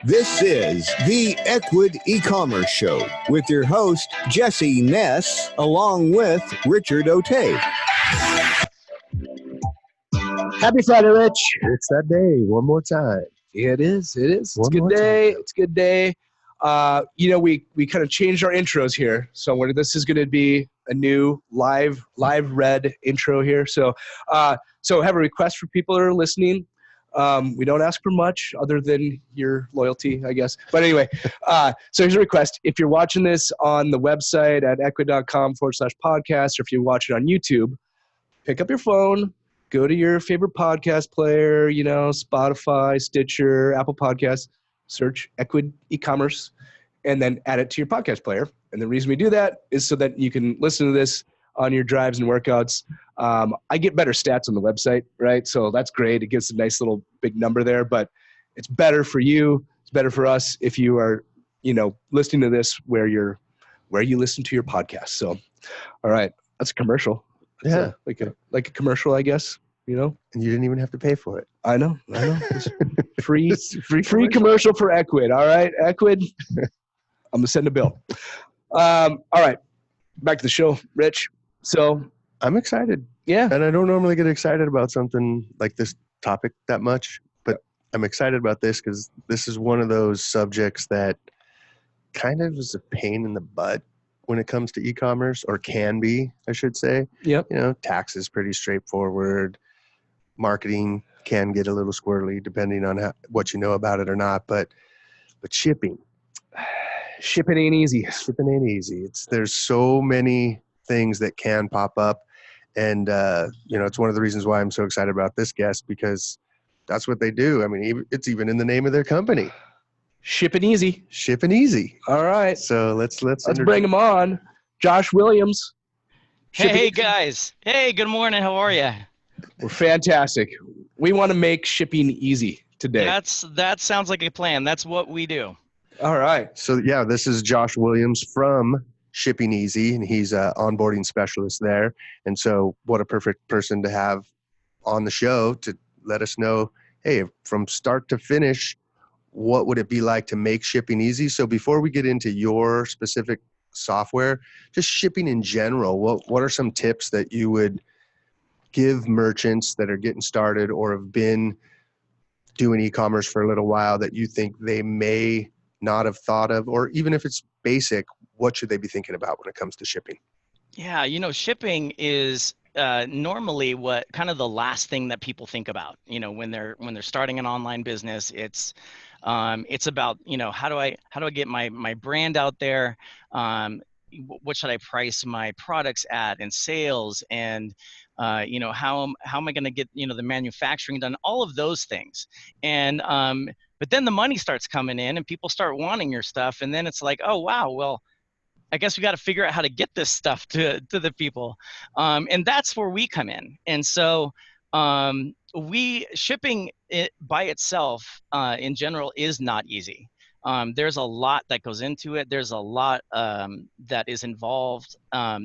This is the Ecwid e-commerce show with your host, Jesse Ness, along with Richard O'Tay. Happy Friday, Rich. It's that day. One more time. It is. It's One a good more day. time. It's a good day. We kind of changed our intros here. So this is going to be a new live read intro here. So I have a request for people that are listening. We don't ask for much other than your loyalty, I guess. But anyway, so here's a request. If you're watching this on the website at ecwid.com/podcast, or if you watch it on YouTube, pick up your phone, go to your favorite podcast player, Spotify, Stitcher, Apple Podcasts, search Ecwid e-commerce, and then add it to your podcast player. And the reason we do that is so that you can listen to this on your drives and workouts. I get better stats on the website, right? So that's great. It gives a nice little big number there, but it's better for you. It's better for us if you are, listening to this where you listen to your podcast. So, all right, that's a commercial. Yeah. Like a commercial, I guess, And you didn't even have to pay for it. I know. It's free commercial for Ecwid. All right, Ecwid, I'm going to send a bill. All right, back to the show, Rich. So I'm excited. Yeah. And I don't normally get excited about something like this topic that much, but I'm excited about this because this is one of those subjects that kind of is a pain in the butt when it comes to e-commerce, or can be, I should say. Yep. Tax is pretty straightforward. Marketing can get a little squirrely depending on what you know about it or not, but shipping ain't easy. Shipping ain't easy. There's so many things that can pop up, and it's one of the reasons why I'm so excited about this guest, because that's what they do. I mean, it's even in the name of their company. Shipping easy. Shipping easy. All right. So let's bring him on. Josh Williams. Hey guys. Hey, good morning. How are you? We're fantastic. We want to make shipping easy today. That sounds like a plan. That's what we do. All right. So yeah, this is Josh Williams from Shipping Easy, and he's an onboarding specialist there. And so what a perfect person to have on the show to let us know, hey, from start to finish, what would it be like to make shipping easy? So before we get into your specific software, just shipping in general, what are some tips that you would give merchants that are getting started or have been doing e-commerce for a little while that you think they may not have thought of? Or even if it's basic, what should they be thinking about when it comes to shipping? Yeah, shipping is normally what kind of the last thing that people think about. When they're starting an online business, it's about how do I get my brand out there? What should I price my products at, and sales, and how am I going to get the manufacturing done? All of those things, and but then the money starts coming in, and people start wanting your stuff, and then it's like, oh wow, well, I guess we got to figure out how to get this stuff to the people, and that's where we come in. And so shipping it by itself in general is not easy. There's a lot that goes into it. There's a lot that is involved.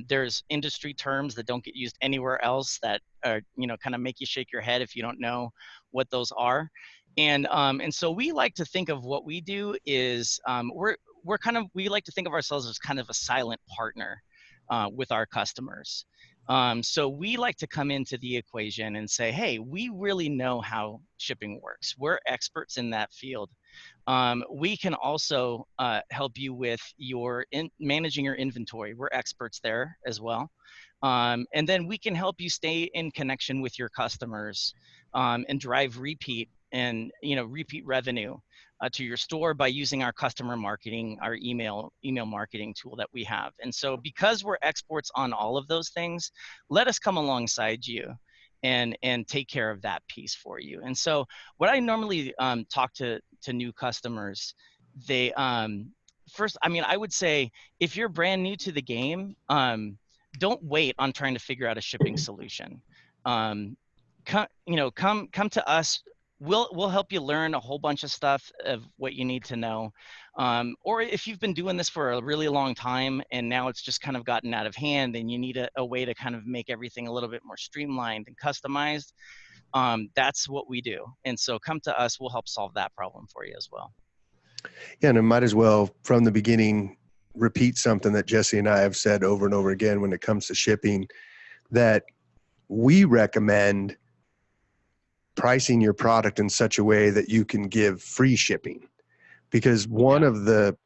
There's industry terms that don't get used anywhere else that are, kind of make you shake your head if you don't know what those are. And so we like to think of what we do is we like to think of ourselves as kind of a silent partner with our customers. So we like to come into the equation and say, hey, we really know how shipping works. We're experts in that field. We can also help you with managing your inventory. We're experts there as well. And then we can help you stay in connection with your customers and drive repeat revenue to your store by using our customer marketing, our email marketing tool that we have. And so because we're experts on all of those things, let us come alongside you and take care of that piece for you. And so what I normally talk to new customers, they first, I would say if you're brand new to the game, don't wait on trying to figure out a shipping solution. Come to us. We'll help you learn a whole bunch of stuff of what you need to know. Or if you've been doing this for a really long time and now it's just kind of gotten out of hand and you need a way to kind of make everything a little bit more streamlined and customized, that's what we do. And so come to us, we'll help solve that problem for you as well. Yeah, and I might as well, from the beginning, repeat something that Jesse and I have said over and over again when it comes to shipping, that we recommend pricing your product in such a way that you can give free shipping. Because one of the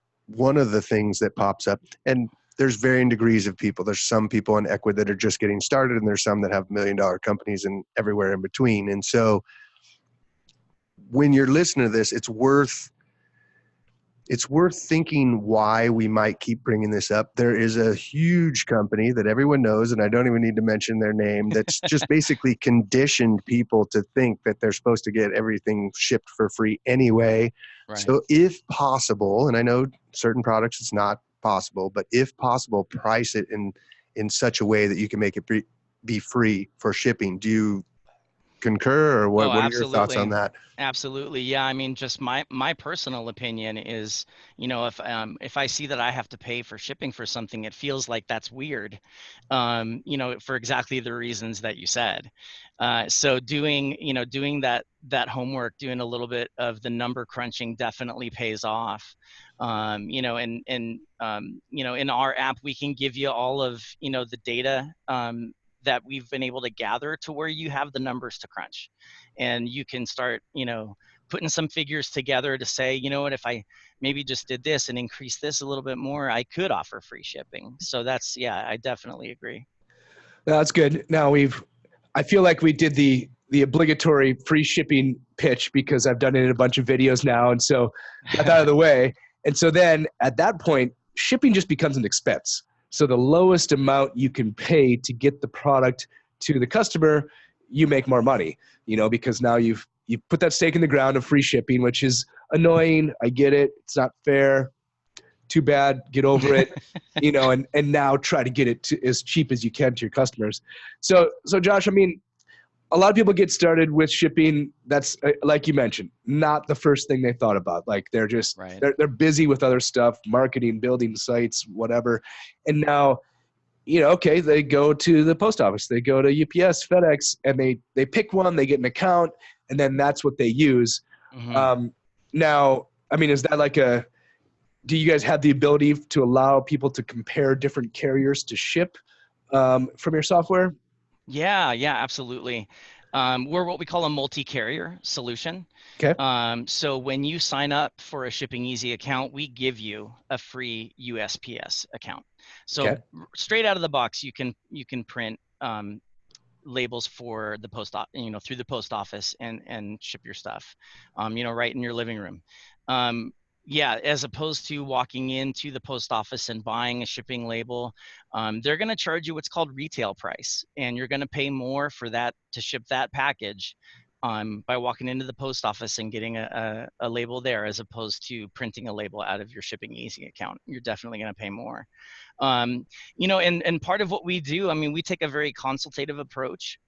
things that pops up, and there's varying degrees of people. There's some people in Ecwid that are just getting started, and there's some that have $1 million companies and everywhere in between. And so when you're listening to this, it's worth thinking why we might keep bringing this up. There is a huge company that everyone knows, and I don't even need to mention their name, that's just basically conditioned people to think that they're supposed to get everything shipped for free anyway. Right. So if possible, and I know certain products it's not possible, but if possible, price it in such a way that you can make it be free for shipping. Do you concur, or what are your thoughts on that? Absolutely. Yeah. I mean, just my personal opinion is, if I see that I have to pay for shipping for something, it feels like that's weird, for exactly the reasons that you said. So doing that homework, doing a little bit of the number crunching definitely pays off. In our app, we can give you all of, the data, that we've been able to gather to where you have the numbers to crunch, and you can start, putting some figures together to say, what, if I maybe just did this and increase this a little bit more, I could offer free shipping. So I definitely agree. That's good. Now I feel like we did the obligatory free shipping pitch because I've done it in a bunch of videos now. And so got that out of the way. And so then at that point, shipping just becomes an expense. So the lowest amount you can pay to get the product to the customer, you make more money, because now you've put that stake in the ground of free shipping, which is annoying. I get it. It's not fair. Too bad. Get over it, and now try to get it to as cheap as you can to your customers. So Josh, I mean, a lot of people get started with shipping. That's like you mentioned, not the first thing they thought about. Like they're just, right. they're busy with other stuff, marketing, building sites, whatever. And now, okay, they go to the post office, they go to UPS, FedEx, and they pick one, they get an account, and then that's what they use. Mm-hmm. Now, I mean, is that do you guys have the ability to allow people to compare different carriers to ship from your software? Yeah, absolutely. We're what we call a multi-carrier solution. Okay. So when you sign up for a Shipping Easy account, we give you a free USPS account. So straight out of the box, you can print labels for the through the post office and ship your stuff, right in your living room. As opposed to walking into the post office and buying a shipping label, they're going to charge you what's called retail price, and you're going to pay more for that to ship that package by walking into the post office and getting a label there, as opposed to printing a label out of your Shipping Easy account. You're definitely going to pay more. And part of what we do, I mean, we take a very consultative approach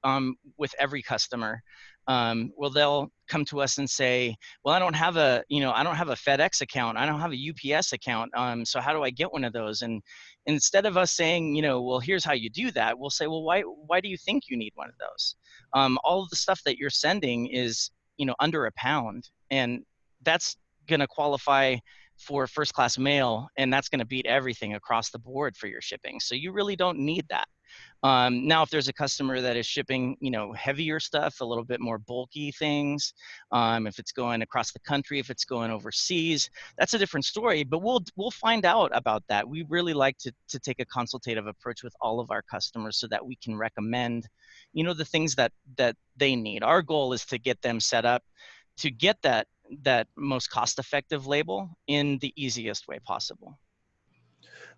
with every customer. Well, they'll come to us and say, well, I don't have a FedEx account. I don't have a UPS account. So how do I get one of those? And instead of us saying, well, here's how you do that, we'll say, well, why do you think you need one of those? All of the stuff that you're sending is, under £1, and that's going to qualify for first class mail, and that's going to beat everything across the board for your shipping. So you really don't need that. Now, if there's a customer that is shipping, heavier stuff, a little bit more bulky things, if it's going across the country, if it's going overseas, that's a different story. But we'll find out about that. We really like to take a consultative approach with all of our customers so that we can recommend, the things that they need. Our goal is to get them set up to get that most cost-effective label in the easiest way possible.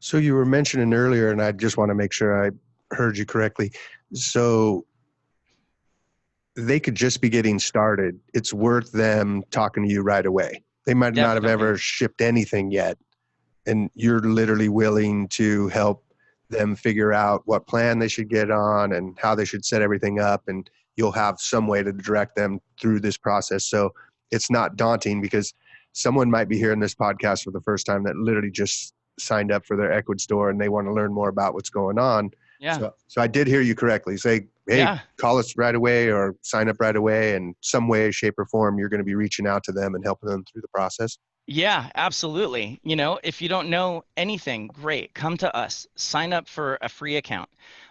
So you were mentioning earlier, and I just want to make sure I heard you correctly. So they could just be getting started. It's worth them talking to you right away. They might not have ever shipped anything yet, and you're literally willing to help them figure out what plan they should get on and how they should set everything up, and you'll have some way to direct them through this process. So it's not daunting, because someone might be hearing this podcast for the first time that literally just signed up for their Ecwid store and they want to learn more about what's going on. Yeah. So I did hear you correctly. Say, hey, call us right away or sign up right away, and some way, shape, or form, you're going to be reaching out to them and helping them through the process. Yeah, absolutely. If you don't know anything, great. Come to us. Sign up for a free account.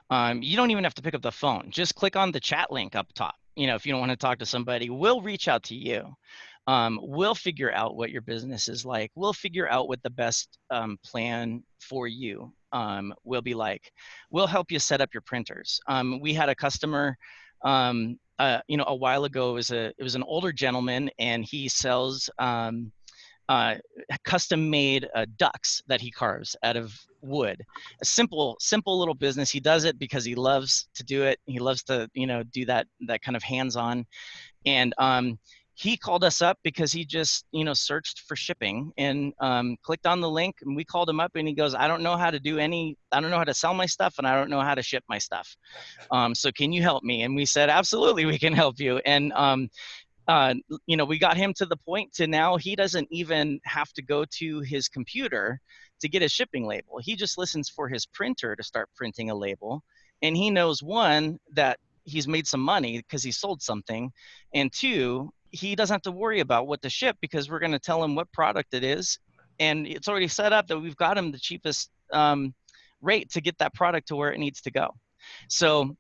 You don't even have to pick up the phone. Just click on the chat link up top. If you don't want to talk to somebody, we'll reach out to you. We'll figure out what your business is like. We'll figure out what the best plan for you will be like. We'll help you set up your printers. We had a customer, a while ago. It was an older gentleman, and he sells uh, custom-made ducks that he carves out of wood. A simple little business. He does it because he loves to do it. He loves to, do that kind of hands-on. And he called us up because he just, searched for shipping and clicked on the link, and we called him up, and he goes, I don't know how to sell my stuff, and I don't know how to ship my stuff. So can you help me? And we said, absolutely, we can help you. And we got him to the point to now he doesn't even have to go to his computer to get a shipping label. He just listens for his printer to start printing a label. And he knows, one, that he's made some money because he sold something. And two, he doesn't have to worry about what to ship because we're going to tell him what product it is. And it's already set up that we've got him the cheapest rate to get that product to where it needs to go. So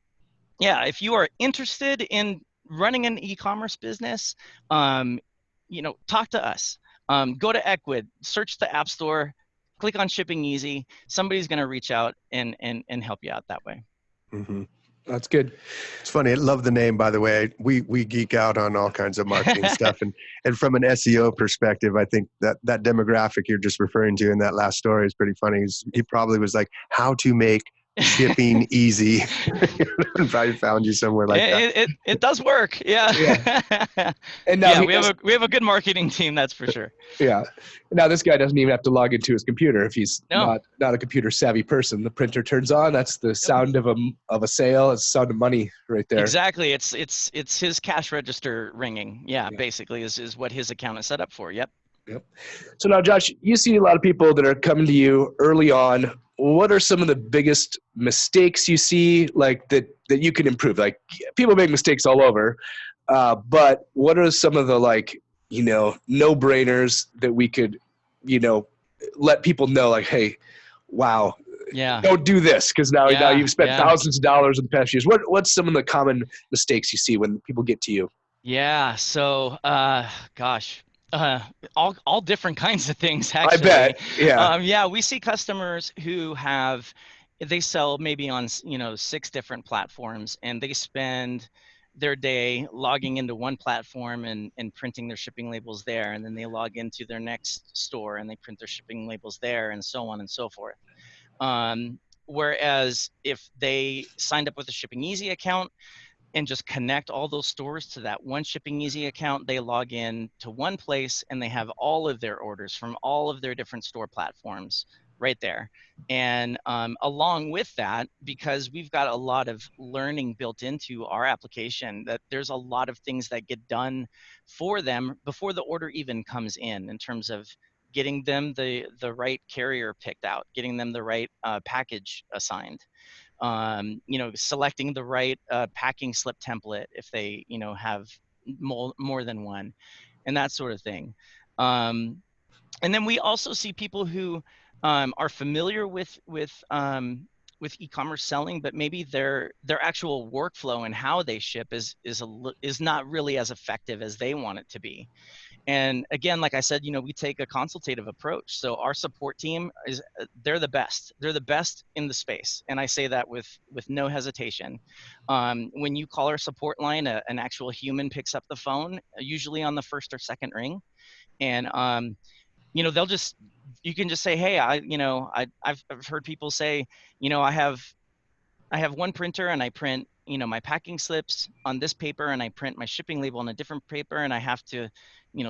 yeah, if you are interested in running an e-commerce business, talk to us. Go to Ecwid, search the App Store, click on Shipping Easy. Somebody's going to reach out and help you out that way. Mm-hmm. That's good. It's funny. I love the name, by the way. We geek out on all kinds of marketing stuff. And from an SEO perspective, I think that demographic you're just referring to in that last story is pretty funny. He probably was like, how to make shipping easy. And probably found you somewhere like that. It does work. Yeah. And now we have a good marketing team, that's for sure. Yeah. Now this guy doesn't even have to log into his computer if he's not a computer savvy person. The printer turns on. That's the sound of a sale. It's the sound of money right there. Exactly. It's his cash register ringing. Yeah. Basically is what his account is set up for. Yep. So now, Josh, you see a lot of people that are coming to you early on. What are some of the biggest mistakes you see, like that you can improve? Like, people make mistakes all over, but what are some of the no-brainers that we could, let people know, like, hey, wow, don't do this because now you've spent thousands of dollars in the past years. What's some of the common mistakes you see when people get to you? Yeah. So, gosh. All different kinds of things, actually. I bet. Yeah. We see customers who they sell maybe on 6 different platforms, and they spend their day logging into one platform and printing their shipping labels there, and then they log into their next store and they print their shipping labels there, and so on and so forth. Whereas if they signed up with a Shipping Easy account and just connect all those stores to that one Shipping Easy account, they log in to one place and they have all of their orders from all of their different store platforms right there. And along with that, because we've got a lot of learning built into our application, that there's a lot of things that get done for them before the order even comes in terms of getting them the right carrier picked out, getting them the right package assigned. Selecting the right packing slip template if they, have more than one, and that sort of thing. And then we also see people who are familiar with e-commerce selling, but maybe their actual workflow and how they ship is not really as effective as they want it to be. And again, like I said, we take a consultative approach. So our support team they're the best. They're the best in the space. And I say that with no hesitation. When you call our support line, an actual human picks up the phone, usually on the first or second ring. And, you can just say, hey, I've heard people say, I have one printer and I print, my packing slips on this paper, and I print my shipping label on a different paper, and I have to,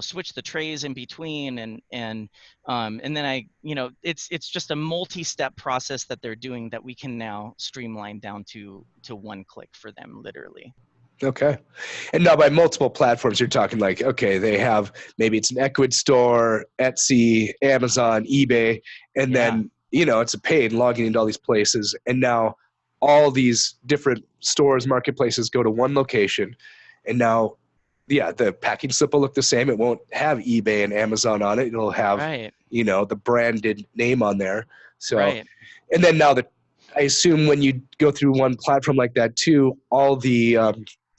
switch the trays in between, and then it's just a multi-step process that they're doing that we can now streamline down to one click for them, literally. Okay. And now by multiple platforms, you're talking like, okay, they have, maybe it's an Ecwid store, Etsy, Amazon, eBay, and then, it's a pain logging into all these places. And now all these different stores, marketplaces go to one location, and now the packing slip will look the same. It won't have eBay and Amazon on it. It'll have, Right. the branded name on there. So, Right. and then now I assume when you go through one platform like that too, all the,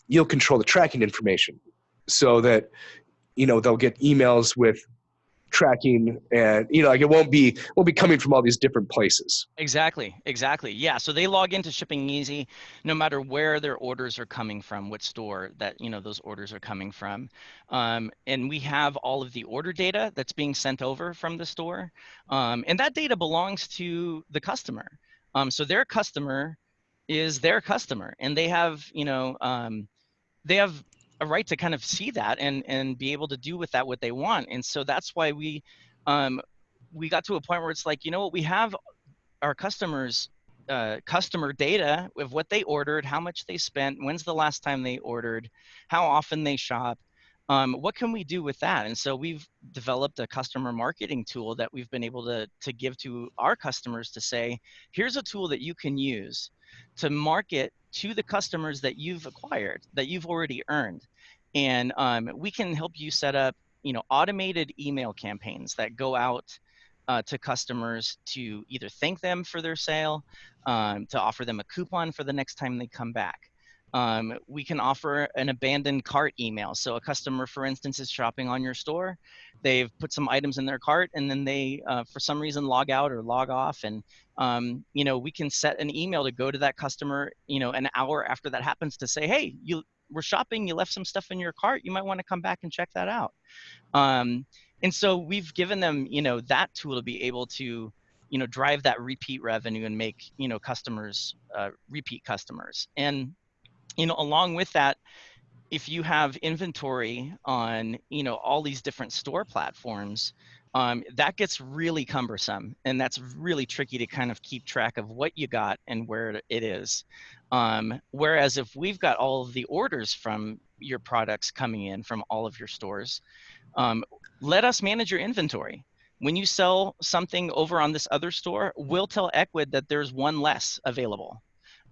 you'll control the tracking information so that, they'll get emails with tracking, and like it won't be coming from all these different places. Exactly. Yeah. So they log into Shipping Easy, no matter where their orders are coming from, what store that those orders are coming from, and we have all of the order data that's being sent over from the store, and that data belongs to the customer. So their customer is their customer, and they have a right to kind of see that and be able to do with that what they want. And so that's why we got to a point where it's like, what, we have our customers customer data of what they ordered, how much they spent, when's the last time they ordered, how often they shop. What can we do with that? And so we've developed a customer marketing tool that we've been able to give to our customers to say, here's a tool that you can use to market to the customers that you've acquired, that you've already earned. And we can help you set up, automated email campaigns that go out to customers to either thank them for their sale, to offer them a coupon for the next time they come back. We can offer an abandoned cart email. So a customer, for instance, is shopping on your store. They've put some items in their cart, and then they, for some reason, log out or log off. And, we can set an email to go to that customer, an hour after that happens to say, hey, you were shopping, you left some stuff in your cart. You might want to come back and check that out. And so we've given them, that tool to be able to, drive that repeat revenue and make, customers repeat customers. And, along with that, if you have inventory on, all these different store platforms, that gets really cumbersome, and that's really tricky to kind of keep track of what you got and where it is. Whereas if we've got all of the orders from your products coming in from all of your stores, let us manage your inventory. When you sell something over on this other store, we'll tell Ecwid that there's one less available,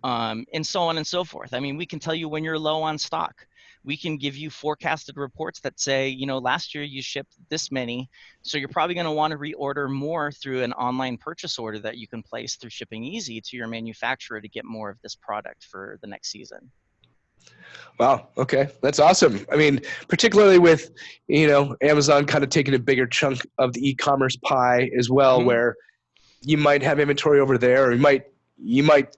and so on and so forth. I mean, we can tell you when you're low on stock. We can give you forecasted reports that say, last year you shipped this many, so you're probably going to want to reorder more through an online purchase order that you can place through Shipping Easy to your manufacturer to get more of this product for the next season. Wow. Okay. That's awesome. I mean, particularly with, Amazon kind of taking a bigger chunk of the e-commerce pie as well, where you might have inventory over there, or you might,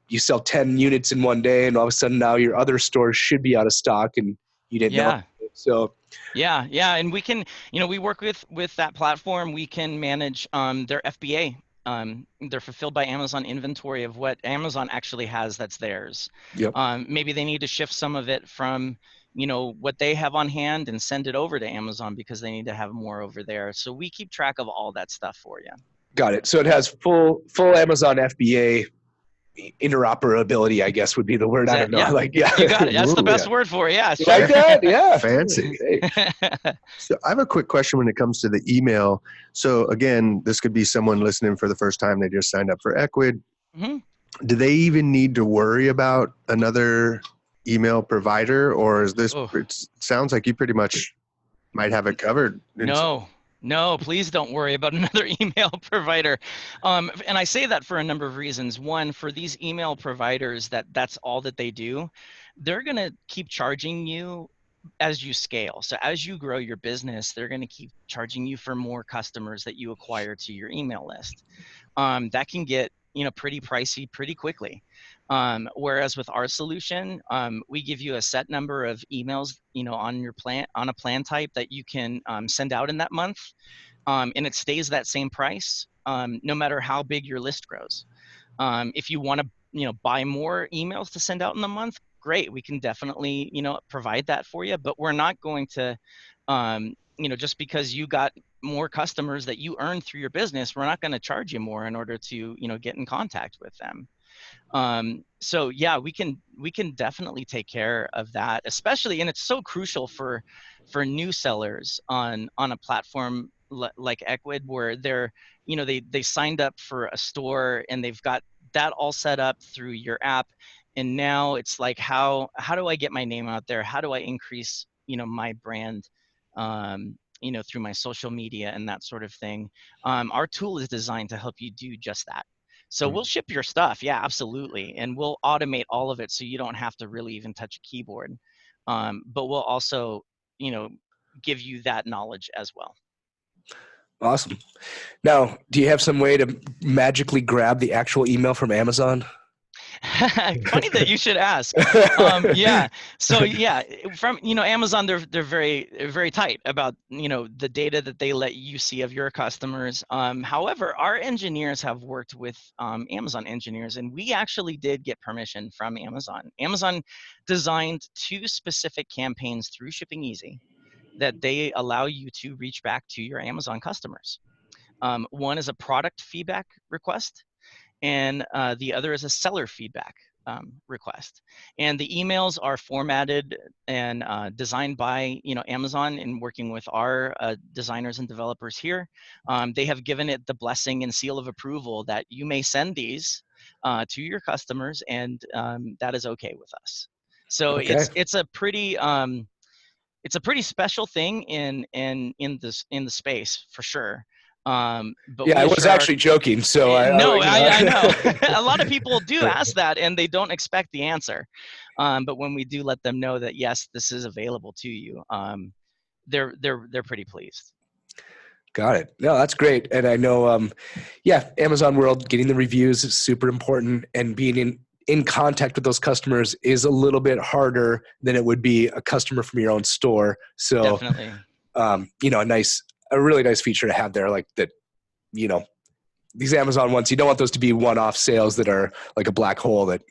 you sell 10 units in one day, and all of a sudden now your other stores should be out of stock and you didn't know. So yeah. And we can, we work with that platform. We can manage their FBA. They're fulfilled by Amazon inventory of what Amazon actually has that's theirs. Yep. Maybe they need to shift some of it from, what they have on hand and send it over to Amazon because they need to have more over there. So we keep track of all that stuff for you. Got it. So it has full Amazon FBA interoperability, I guess would be the word. I don't know. Yeah. You got it. That's the best word for it. Yeah. Sure. Like that? Yeah. Fancy. So I have a quick question when it comes to the email. So again, this could be someone listening for the first time. They just signed up for Ecwid. Do they even need to worry about another email provider, or is this, it sounds like you pretty much might have it covered? No, please don't worry about another email provider. And I say that for a number of reasons. One, for these email providers that's all that they do, they're going to keep charging you as you scale. So as you grow your business, they're going to keep charging you for more customers that you acquire to your email list. That can get, pretty pricey pretty quickly. Whereas with our solution, we give you a set number of emails, on your plan, on a plan type that you can send out in that month, and it stays that same price, no matter how big your list grows. If you want to, buy more emails to send out in the month, great. We can definitely, provide that for you. But we're not going to, just because you got more customers that you earn through your business, we're not going to charge you more in order to, get in contact with them. So yeah, we can definitely take care of that, especially, and it's so crucial for new sellers on a platform like Ecwid, where they're, they signed up for a store and they've got that all set up through your app. And now it's like, how do I get my name out there? How do I increase my brand, through my social media and that sort of thing. Our tool is designed to help you do just that. So we'll ship your stuff, yeah, absolutely, and we'll automate all of it so you don't have to really even touch a keyboard. But we'll also, give you that knowledge as well. Awesome. Now, do you have some way to magically grab the actual email from Amazon? Funny that you should ask. Yeah. So yeah, from Amazon, they're very tight about the data that they let you see of your customers. However, our engineers have worked with Amazon engineers, and we actually did get permission from Amazon. Amazon designed 2 specific campaigns through Shipping Easy that they allow you to reach back to your Amazon customers. One is a product feedback request, and the other is a seller feedback request. And the emails are formatted and designed by Amazon in working with our designers and developers here. They have given it the blessing and seal of approval that you may send these to your customers, and that is okay with us. So Okay. it's a pretty special thing in the space for sure. But yeah, I was actually joking. So I know. A lot of people do ask that, and they don't expect the answer. But when we do let them know that yes, this is available to you, they're pretty pleased. Got it. No, that's great. And I know, Amazon World, getting the reviews is super important, and being in contact with those customers is a little bit harder than it would be a customer from your own store. So definitely, a really nice feature to have there, like that, these Amazon ones, you don't want those to be one-off sales that are like a black hole that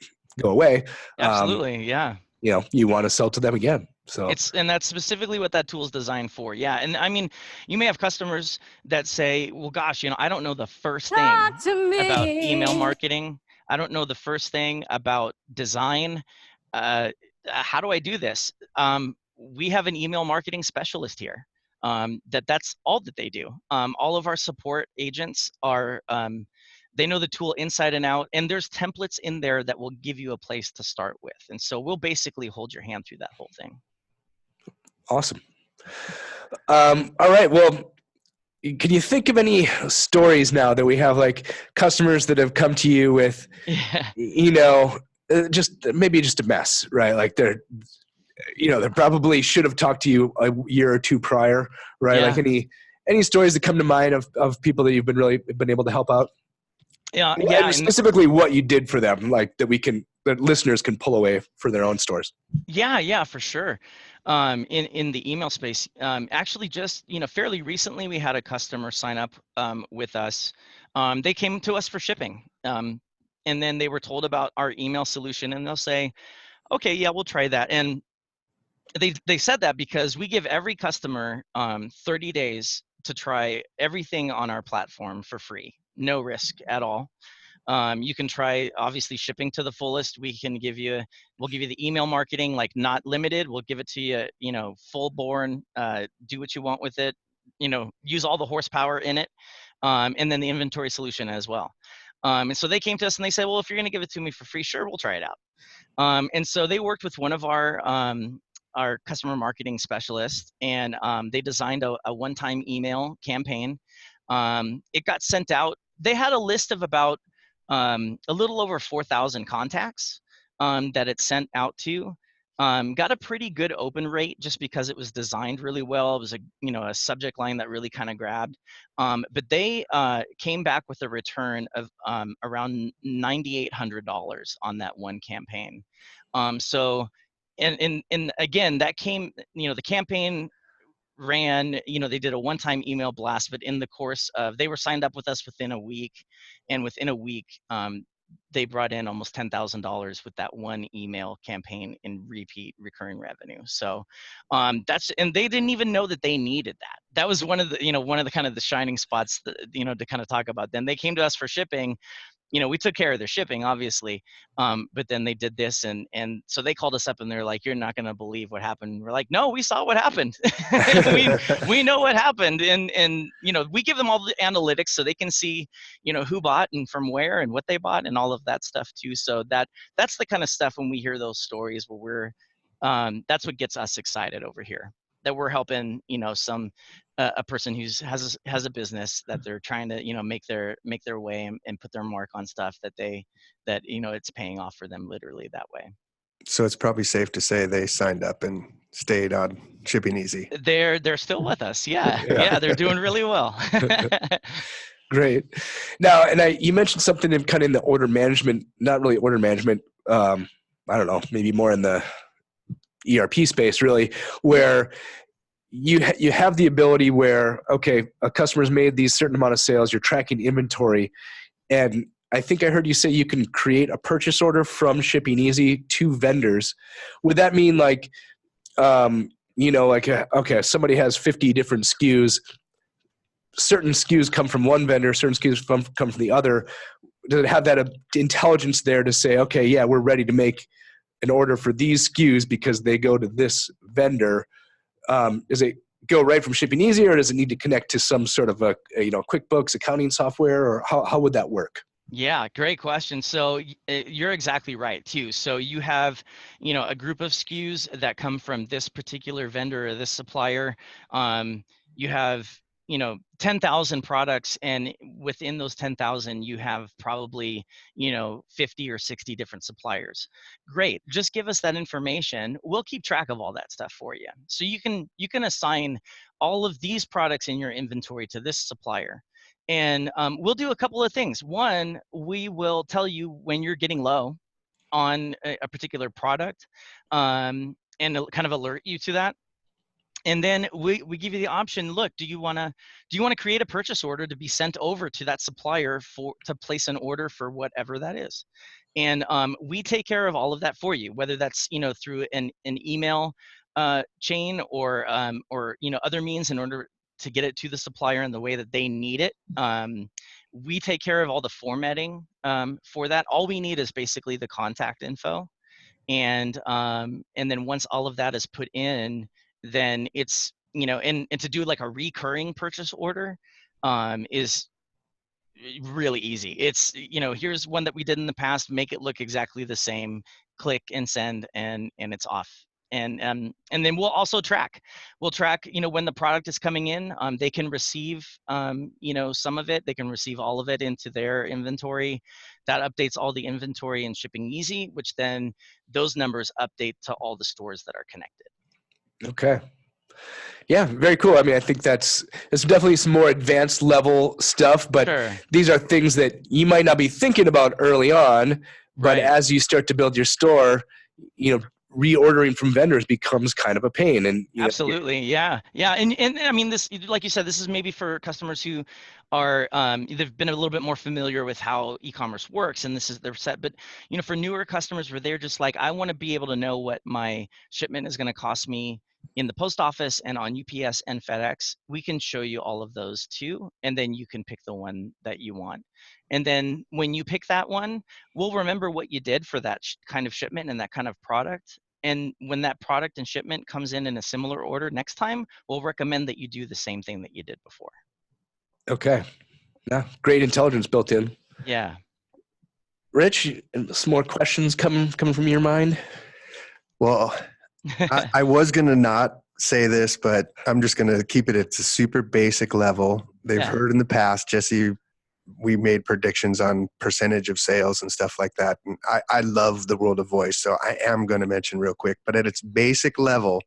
go away. Absolutely. Yeah. You want to sell to them again. So and that's specifically what that tool is designed for. Yeah. And I mean, you may have customers that say, well, gosh, I don't know the first thing about email marketing. I don't know the first thing about design. How do I do this? We have an email marketing specialist here. That's all that they do. All of our support agents are, they know the tool inside and out, and there's templates in there that will give you a place to start with. And so we'll basically hold your hand through that whole thing. Awesome. All right. Well, can you think of any stories now that we have, like customers that have come to you with, just maybe just a mess, right? Like they probably should have talked to you a year or 2 prior, right? Yeah. Like any stories that come to mind of people that you've been able to help out? Yeah. And specifically what you did for them, like that listeners can pull away for their own stores. Yeah, for sure. In the email space, actually just, fairly recently we had a customer sign up with us. They came to us for shipping. And then they were told about our email solution, and they'll say, okay, yeah, we'll try that. And they said that because we give every customer 30 days to try everything on our platform for free, no risk at all. You can try obviously shipping to the fullest. We'll give you the email marketing, like not limited. We'll give it to you, full born, do what you want with it, use all the horsepower in it. And then the inventory solution as well. And so they came to us and they said, well, if you're going to give it to me for free, sure, we'll try it out. And so they worked with one of our customer marketing specialists, and they designed a one-time email campaign. It got sent out. They had a list of about a little over 4,000 contacts that it sent out to. Got a pretty good open rate just because it was designed really well. It was a subject line that really kind of grabbed. But they came back with a return of around $9,800 on that one campaign. So, and again, that came, the campaign ran, they did a one-time email blast, but in the course of, they were signed up with us within a week, and within a week, they brought in almost $10,000 with that one email campaign in repeat recurring revenue. So and they didn't even know that they needed that. That was one of the kind of the shining spots that, to kind of talk about. Then they came to us for shipping. We took care of their shipping, obviously, but then they did this, and so they called us up and they're like, "You're not going to believe what happened." We're like, "No, we saw what happened. we know what happened," and we give them all the analytics so they can see, who bought and from where and what they bought and all of that stuff too. So that's the kind of stuff when we hear those stories where we're That's what gets us excited over here. That we're helping, a person has a business that they're trying to, make their way and put their mark on stuff that it's paying off for them literally that way. So it's probably safe to say they signed up and stayed on Shipping Easy. They're still with us. Yeah, they're doing really well. Great. Now, and you mentioned something in kind of in the order management, not really order management. I don't know, maybe more in the ERP space, really, where you have the ability where, okay, a customer's made these certain amount of sales, you're tracking inventory, and I think I heard you say you can create a purchase order from Shipping Easy to vendors. Would that mean like, okay, somebody has 50 different SKUs, certain SKUs come from one vendor, certain SKUs come from the other. Does it have that intelligence there to say, okay, yeah, we're ready to make an order for these SKUs because they go to this vendor? Does it go right from Shipping Easy, or does it need to connect to some sort of a QuickBooks accounting software, or how would that work? Yeah, great question. So you're exactly right too. So you have, a group of SKUs that come from this particular vendor or this supplier. You have, 10,000 products, and within those 10,000, you have probably, 50 or 60 different suppliers. Great. Just give us that information. We'll keep track of all that stuff for you. So you can assign all of these products in your inventory to this supplier. And we'll do a couple of things. One, we will tell you when you're getting low on a particular product, and kind of alert you to that. And then we give you the option. Look, do you want to create a purchase order to be sent over to that supplier to place an order for whatever that is? And we take care of all of that for you, whether that's through an email chain or other means in order to get it to the supplier in the way that they need it. We take care of all the formatting for that. All we need is basically the contact info, and then once all of that is put in, then it's and to do like a recurring purchase order is really easy. It's here's one that we did in the past, make it look exactly the same, click and send, and it's off. And then we'll also track when the product is coming in. They can receive some of it, they can receive all of it into their inventory. That updates all the inventory in Shipping Easy, which then those numbers update to all the stores that are connected. Okay. Yeah, very cool. I mean, I think it's definitely some more advanced level stuff, but Sure. These are things that you might not be thinking about early on, but Right. as you start to build your store, reordering from vendors becomes kind of a pain. And Absolutely. Yeah. And I mean, this, like you said, this is maybe for customers who are, they've been a little bit more familiar with how e-commerce works, and this is their set. But, for newer customers where they're just like, I want to be able to know what my shipment is going to cost me in the post office and on UPS and FedEx, we can show you all of those too. And then you can pick the one that you want. And then when you pick that one, we'll remember what you did for that kind of shipment and that kind of product. And when that product and shipment comes in a similar order next time, we'll recommend that you do the same thing that you did before. Okay. Yeah, great intelligence built in. Yeah. Rich, some more questions coming from your mind? Well, I was going to not say this, but I'm just going to keep it at a super basic level. They've heard in the past, Jesse, we made predictions on percentage of sales and stuff like that. And I love the world of voice, so I am going to mention real quick. But at its basic level,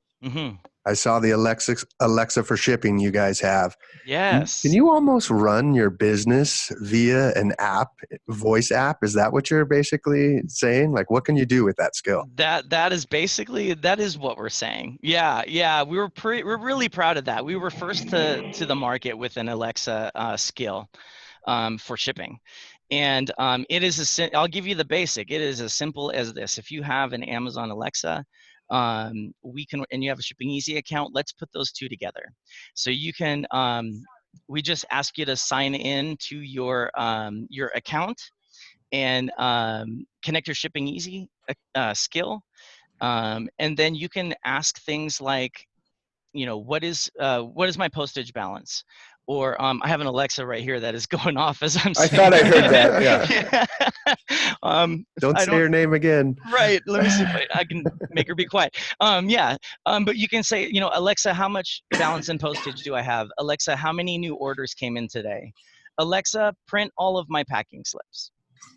I saw the Alexa for shipping you guys have. Yes. Can you almost run your business via an app, voice app? Is that what you're basically saying? Like, what can you do with that skill? That is what we're saying. Yeah. We're really proud of that. We were first to the market with an Alexa skill for shipping. And it is I'll give you the basic. It is as simple as this. If you have an Amazon Alexa, and you have a Shipping Easy account, let's put those two together. So you can, we just ask you to sign in to your account and connect your Shipping Easy skill. And then you can ask things like, what is my postage balance? or I have an Alexa right here that is going off as I'm I saying. thought I heard that. Yeah. Don't I say her name again. Right. Let me see if I can make her be quiet. Yeah. But you can say, you know, Alexa, how much balance and postage do I have? Alexa, how many new orders came in today? Alexa, print all of my packing slips.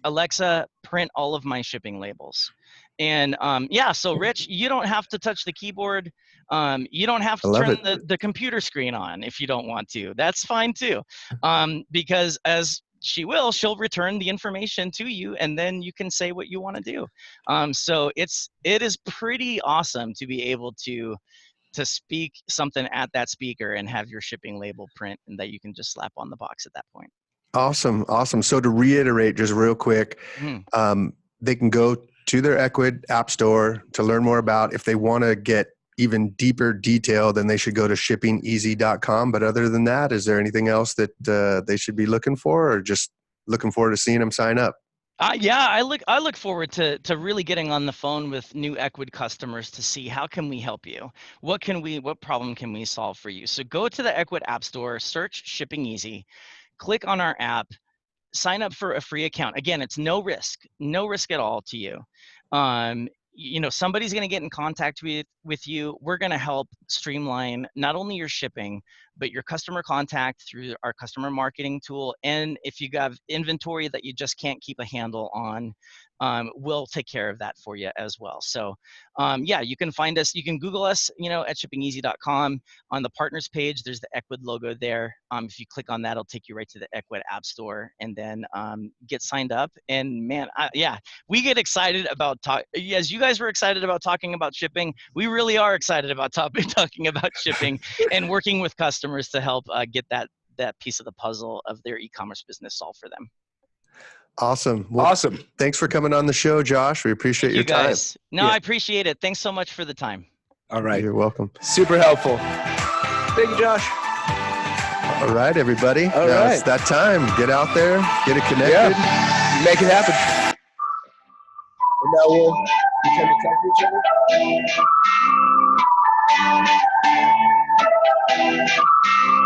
Alexa, print all of my shipping labels. And yeah, so Rich, you don't have to touch the keyboard. You don't have I to love turn it. the computer screen on if you don't want to. That's fine too. Because as she'll return the information to you, and then you can say what you want to do. So it is pretty awesome to be able to speak something at that speaker and have your shipping label print and that you can just slap on the box at that point. Awesome. Awesome. So to reiterate just real quick, they can go to their Ecwid app store to learn more about. If they want to get even deeper detail, then they should go to shippingeasy.com. But other than that, is there anything else that they should be looking for, or just looking forward to seeing them sign up? Yeah, I look forward to really getting on the phone with new Ecwid customers to see how can we help you. What problem can we solve for you? So go to the Ecwid app store, search Shipping Easy, click on our app, sign up for a free account. Again, it's no risk at all to you. You know, somebody's going to get in contact with you. We're going to help streamline not only your shipping, but your customer contact through our customer marketing tool. And if you have inventory that you just can't keep a handle on, we'll take care of that for you as well. So yeah, you can find us, you can Google us, you know, at shippingeasy.com. On the partners page, there's the Ecwid logo there. If you click on that, it'll take you right to the Ecwid app store, and then get signed up. And man, yeah, we get excited about as you guys were excited about talking about shipping, we really are excited about talking about shipping and working with customers to help get that piece of the puzzle of their e-commerce business solved for them. Awesome. Well, Awesome. thanks for coming on the show, Josh. We appreciate Thank your you guys. time. No, Yeah. I appreciate it. Thanks so much for the time. All right. You're welcome. Super helpful. Thank you, Josh. All right, everybody. All now right. it's that time. Get out there, get it connected. Yeah. Make it happen. And now we'll pretend to talk to each other.